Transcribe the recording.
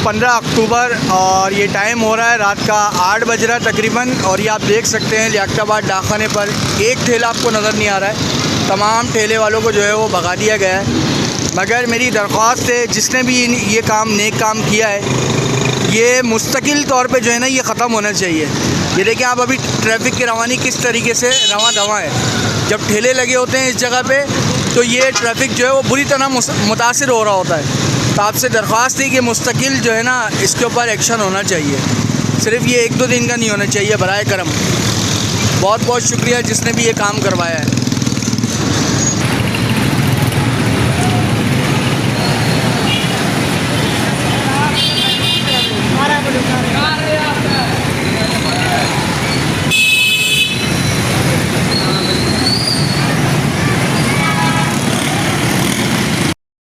15 अक्टूबर और ये टाइम हो रहा है रात का 8 बज रहा है तकरीबन। और ये आप देख सकते हैं लियाकताबाद डाकखाने पर एक ठेला आपको नज़र नहीं आ रहा है, तमाम ठेले वालों को जो है वो भगा दिया गया है। मगर मेरी दरख्वास्त है, जिसने भी ये काम नेक काम किया है, ये मुस्तकिल तौर पे जो है ना ये ख़त्म होना चाहिए। ये देखिए आप अभी ट्रैफिक की रवानी किस तरीके से रवां दवां है। जब ठेले लगे होते हैं इस जगह पे तो ये ट्रैफिक जो है वो बुरी तरह मुतासिर हो रहा होता है। तो आपसे दरख्वास्त है कि मुस्तकिल जो है ना इसके ऊपर एक्शन होना चाहिए, सिर्फ ये 1-2 दिन का नहीं होना चाहिए। बराए करम बहुत बहुत शुक्रिया जिसने भी ये काम करवाया है।